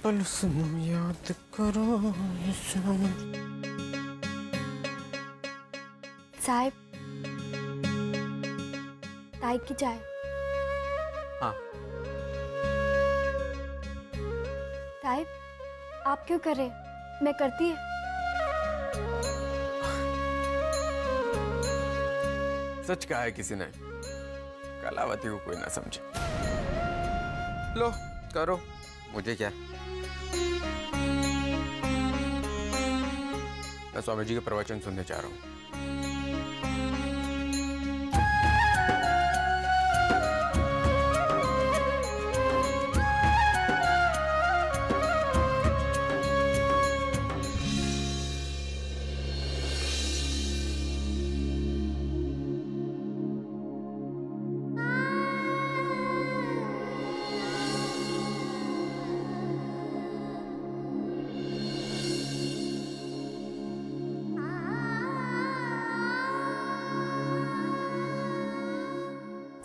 पल सनम याद करो। साहब, ताई की चाय। हाँ। साहब, आप क्यों कर रहे? मैं करती है। सच कहा है किसी ने, कलावती को कोई ना समझे। लो करो, मुझे क्या। मैं स्वामी जी का प्रवचन सुनने जा रहा हूँ।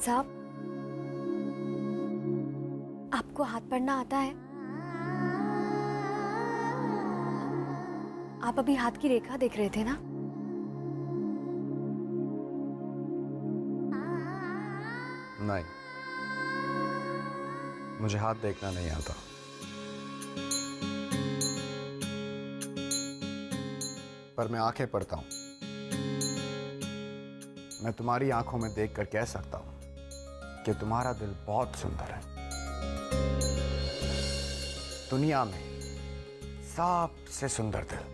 साहब, आपको हाथ पढ़ना आता है? आप अभी हाथ की रेखा देख रहे थे ना? नहीं, मुझे हाथ देखना नहीं आता। पर मैं आंखें पढ़ता हूं। मैं तुम्हारी आंखों में देखकर कह सकता हूं कि तुम्हारा दिल बहुत सुंदर है। दुनिया में सबसे सुंदर दिल।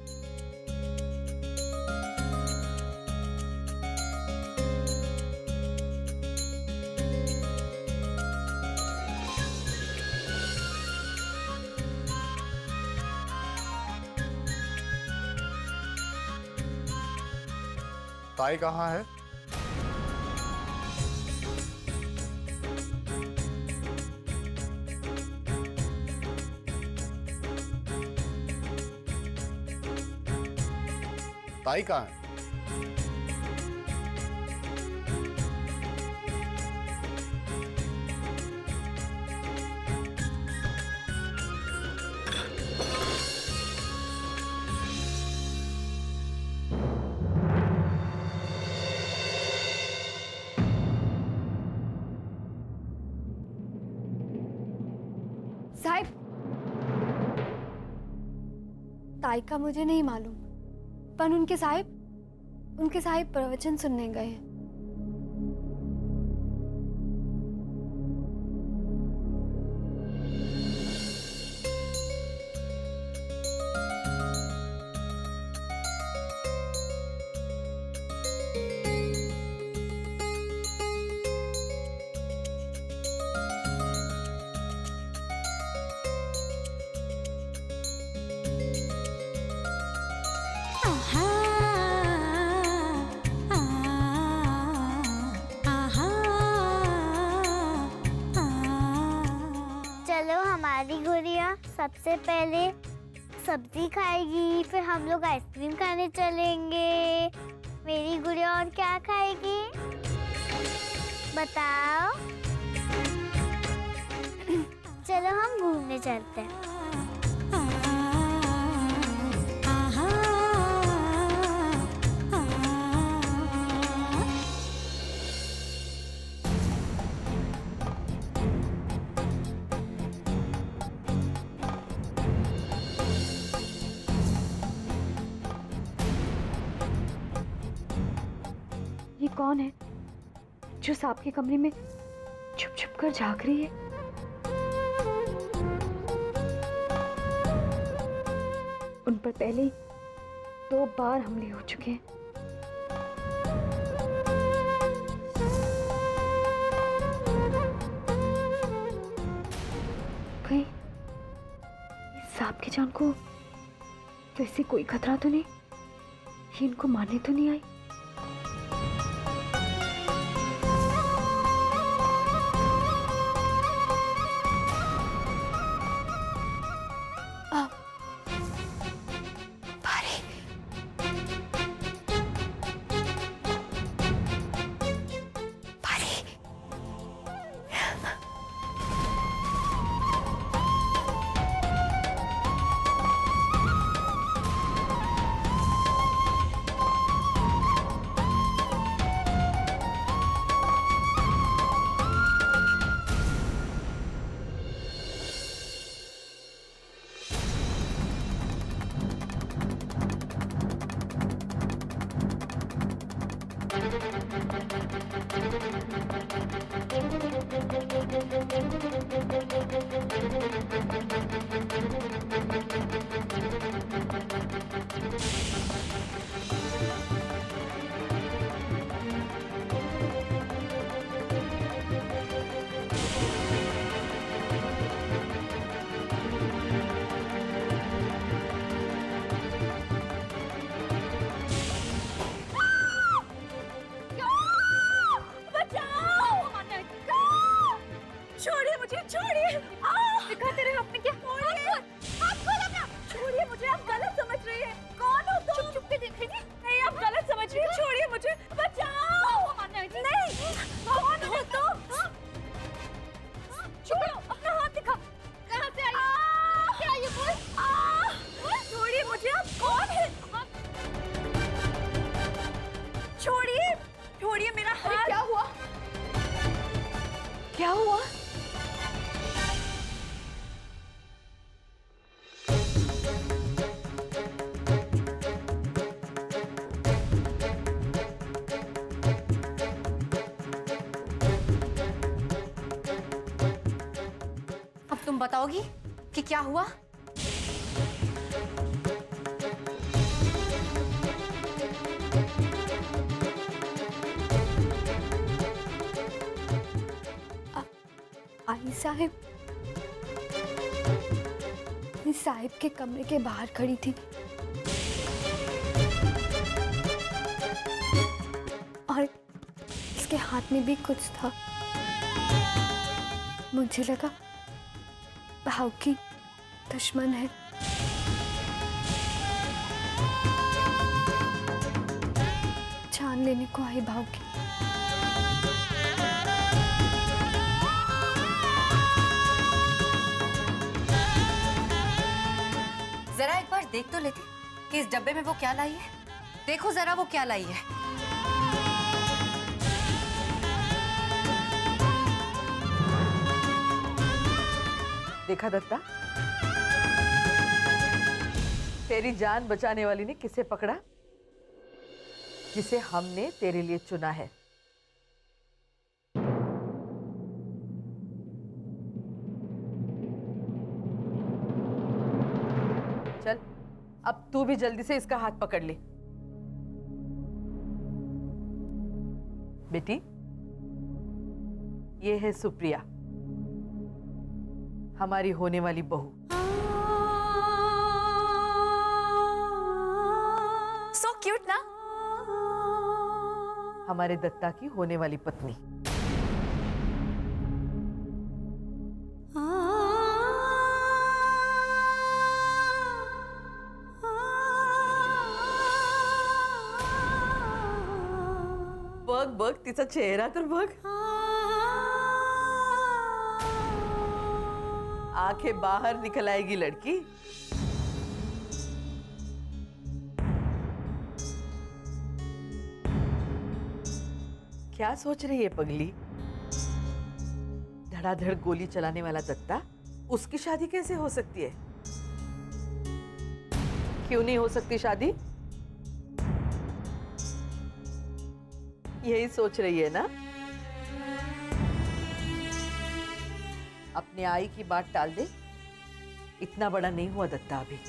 ताई कहाँ है? ताई कहाँ है? साहब, ताई का मुझे नहीं मालूम, पर उनके साहिब प्रवचन सुनने गए हैं। चलो, हमारी गुड़िया सबसे पहले सब्जी खाएगी, फिर हम लोग आइसक्रीम खाने चलेंगे। मेरी गुड़िया और क्या खाएगी बताओ? चलो हम घूमने चलते हैं। ये कौन है जो सांप के कमरे में छुप छुप कर झांक रही है? उन पर पहले 2 बार हमले हो चुके हैं। कहीं इस सांप की जान को तो इससे कोई खतरा तो नहीं? ये इनको मारने तो नहीं आई? छोड़िए मुझे, छोड़िए। दिखाते रहे आपने क्या? छोड़िए मुझे, आप गलत समझ रही हैं। कौन हो तुम? चुप चुप के देखेंगे। नहीं, आप गलत समझ रही हैं। छोड़िए मुझे, बचाओ। नहीं, कौन हो तुम? छोड़ो, अपना हाथ दिखा। कहाँ से आई? क्या ये बोल? छोड़िए मुझे, आप कौन है? छोड़िए, छोड़िए मेरा हाथ। क्या हुआ? क्या हुआ? अब तुम बताओगी कि क्या हुआ? आई साहिब इस साहिब के कमरे के बाहर खड़ी थी और इसके हाथ में भी कुछ था। मुझे लगा भाव की दुश्मन है। जान लेने को आई भाव की। जरा एक बार देख तो लेती कि इस डब्बे में वो क्या लाई है। देखो जरा वो क्या लाई है। देखा दत्ता, तेरी जान बचाने वाली ने किसे पकड़ा? जिसे हमने तेरे लिए चुना है। चल, अब तू भी जल्दी से इसका हाथ पकड़ ले। बेटी, ये है सुप्रिया, हमारी होने वाली बहू। सो क्यूट ना? हमारे दत्ता की होने वाली पत्नी। बघ बघ, तिचा चेहरा तर बघ। आंखें बाहर निकल आएगी लड़की। क्या सोच रही है पगली? धड़ाधड़ गोली चलाने वाला दत्ता, उसकी शादी कैसे हो सकती है? क्यों नहीं हो सकती शादी? यही सोच रही है ना? अपने आई की बात टाल दे। इतना बड़ा नहीं हुआ दत्ता अभी।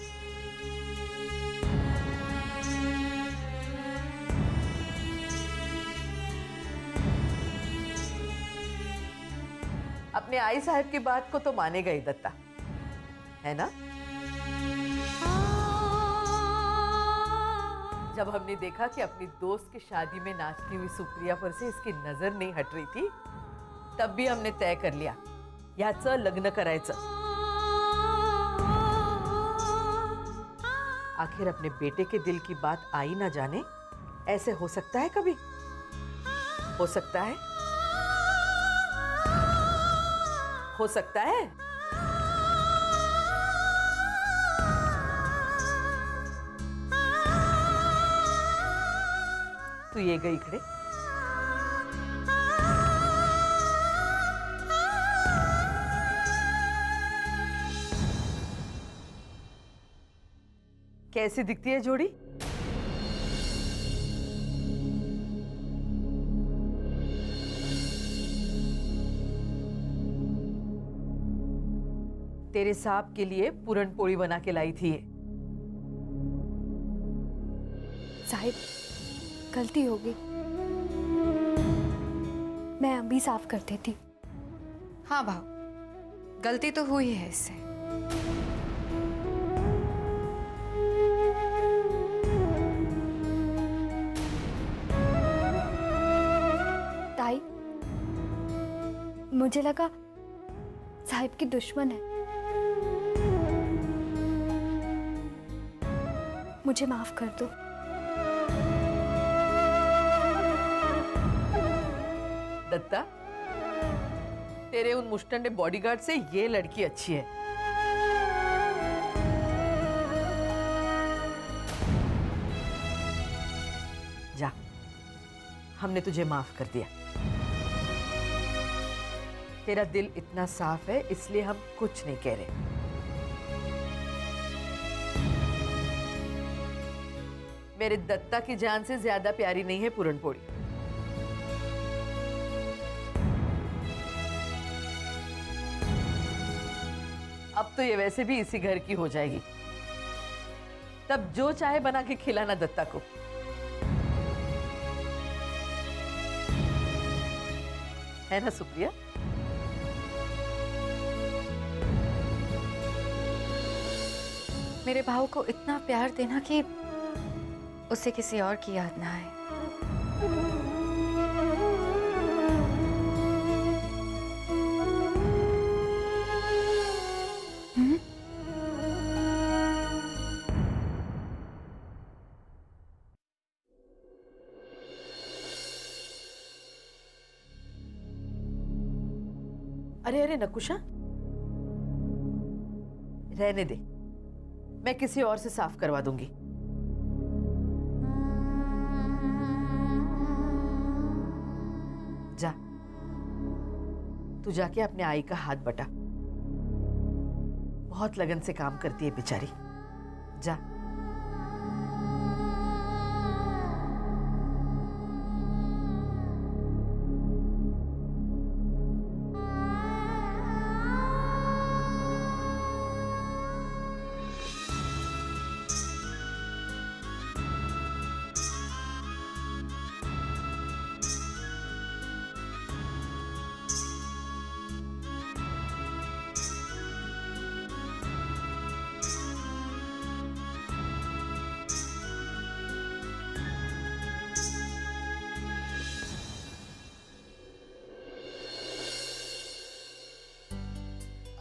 अपने आई साहब की बात को तो मानेगा ही दत्ता, है ना? जब हमने देखा कि अपनी दोस्त की शादी में नाचती हुई सुप्रिया पर से इसकी नजर नहीं हट रही थी, तब भी हमने तय कर लिया याचं लग्न करायचं। आखिर अपने बेटे के दिल की बात आई ना जाने, ऐसे हो सकता है कभी? हो सकता है? हो सकता है? तू ये गई इकडे। कैसी दिखती है जोड़ी? तेरे साहब के लिए पूरन पोड़ी बना के लाई थी ये। साहिब, गलती हो गई, मैं अभी साफ कर देती। हाँ भाव, गलती तो हुई है इससे। ताई, मुझे लगा साहिब की दुश्मन है। मुझे माफ कर दो। दत्ता, तेरे उन मुश्तंडे बॉडीगार्ड से ये लड़की अच्छी है। जा, हमने तुझे माफ कर दिया। तेरा दिल इतना साफ है इसलिए हम कुछ नहीं कह रहे। मेरे दत्ता की जान से ज्यादा प्यारी नहीं है पूरन पोड़ी। अब तो ये वैसे भी इसी घर की हो जाएगी, तब जो चाहे बना के खिलाना दत्ता को। है ना सुप्रिया? मेरे भाव को इतना प्यार देना कि उसे किसी और की याद ना आए। अरे अरे नकुशा, रहने दे, मैं किसी और से साफ करवा दूंगी। जा, तू जाके अपने आई का हाथ बटा। बहुत लगन से काम करती है बेचारी। जा।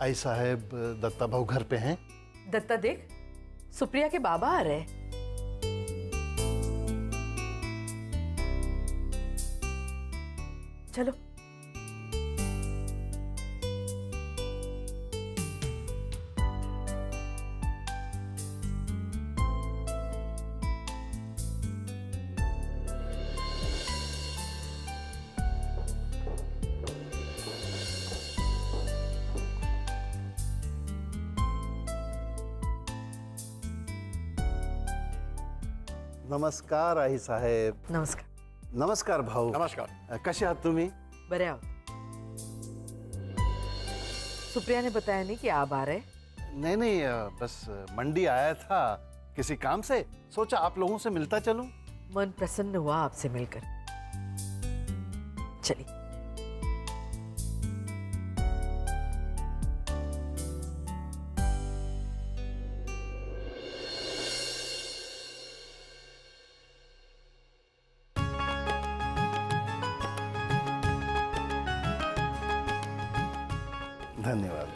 आई साहब, दत्ता भाऊ घर पे हैं? दत्ता देख, सुप्रिया के बाबा आ रहे हैं। चलो। नमस्कार आई साहेब. नमस्कार. नमस्कार भाऊ. नमस्कार. कसे आहात तुम्ही? बरे आहोत. सुप्रिया ने बताया नहीं कि आप आ रहे? नहीं नहीं, बस मंडी आया था किसी काम से, सोचा आप लोगों से मिलता चलूं. मन प्रसन्न हुआ आपसे मिलकर. चलिए. धन्यवाद.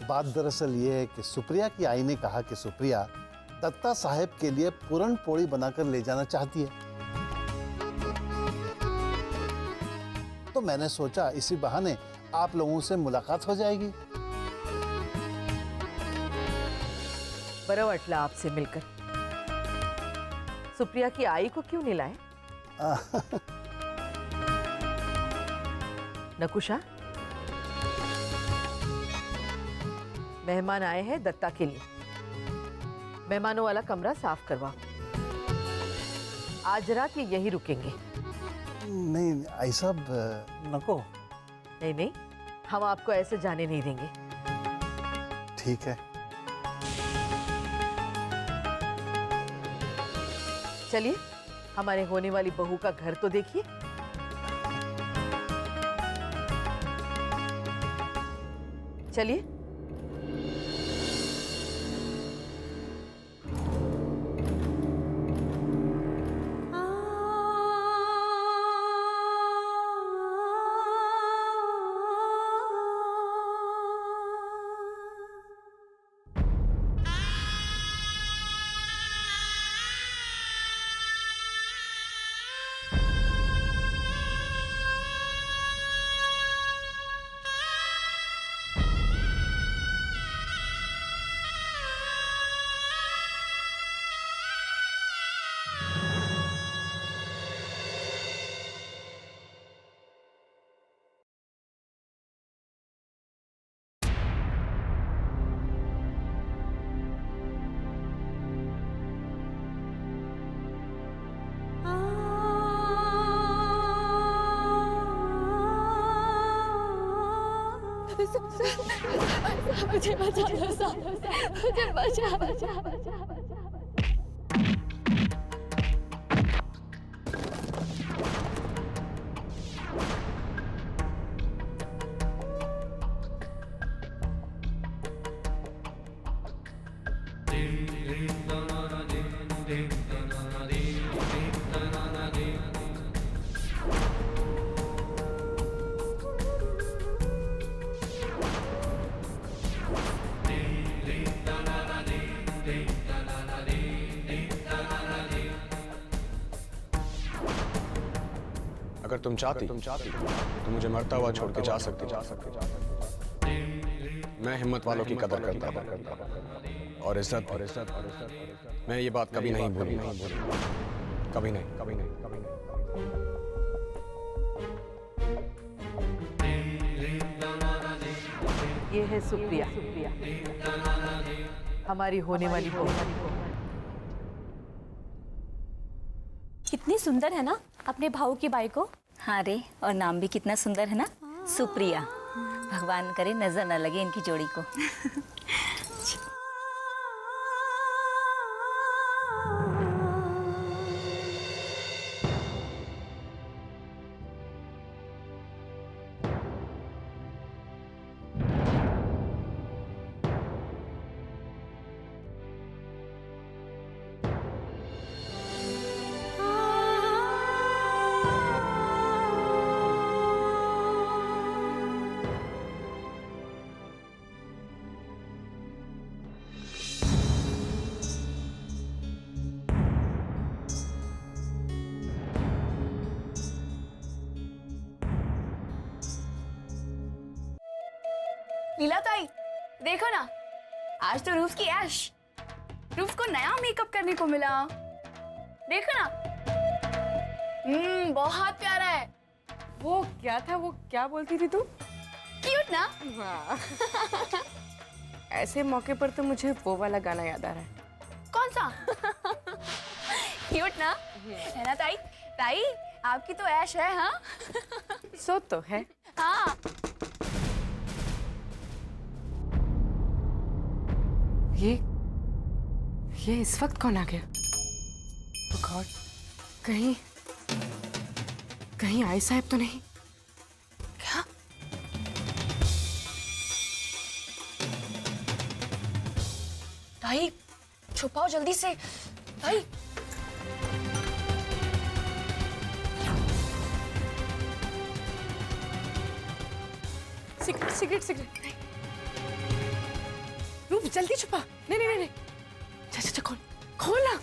बात दरअसल ये है कि सुप्रिया की आई ने कहा कि सुप्रिया दत्ता साहब के लिए पूरन पोड़ी बनाकर ले जाना चाहती है, तो मैंने सोचा इसी बहाने आप लोगों से मुलाकात हो जाएगी. बरं वाटलं आपसे मिलकर. सुप्रिया की आई को क्यों नहीं लाए? नकुशा, मेहमान आए हैं दत्ता के लिए. मेहमानों वाला कमरा साफ करवाओ. आज रात ये यहीं रुकेंगे. नहीं ऐसा नको। नहीं नहीं, हम आपको ऐसे जाने नहीं देंगे। ठीक है। चलिए हमारे होने वाली बहू का घर तो देखिए। चलिए। मुझे बचा लो साहब, मुझे बचा। अगर तुम चाहती तो मुझे मरता हुआ छोड़ के जा सकते। मैं हिम्मत वालों की कदर करता हूँ और इज्जत मैं ये बात कभी नहीं भूलूंगा। कभी नहीं। ये है सुप्रिया, हमारी होने वाली बहू। कितनी सुंदर है ना अपने भाऊ की बाई को। हाँ रे, और नाम भी कितना सुंदर है ना, सुप्रिया। भगवान करे नजर न लगे इनकी जोड़ी को। लीला ताई देखो ना, आज तो रूफ की ऐश। रूफ को नया मेकअप करने को मिला। देखो ना, बहुत प्यारा है। वो क्या था, वो क्या बोलती थी तू? क्यूट ना? ऐसे मौके पर तो मुझे वो वाला गाना याद आ रहा है। कौन सा? क्यूट ना है ना ताई? ताई आपकी तो ऐश है। हाँ सो तो है। हाँ ये इस वक्त कौन आ गया? Oh God, कहीं आई साहब तो नहीं? क्या? ताई छुपाओ जल्दी से। ताई सिगरेट। रूप जल्दी छुपा। नहीं। अच्छा खोल ना।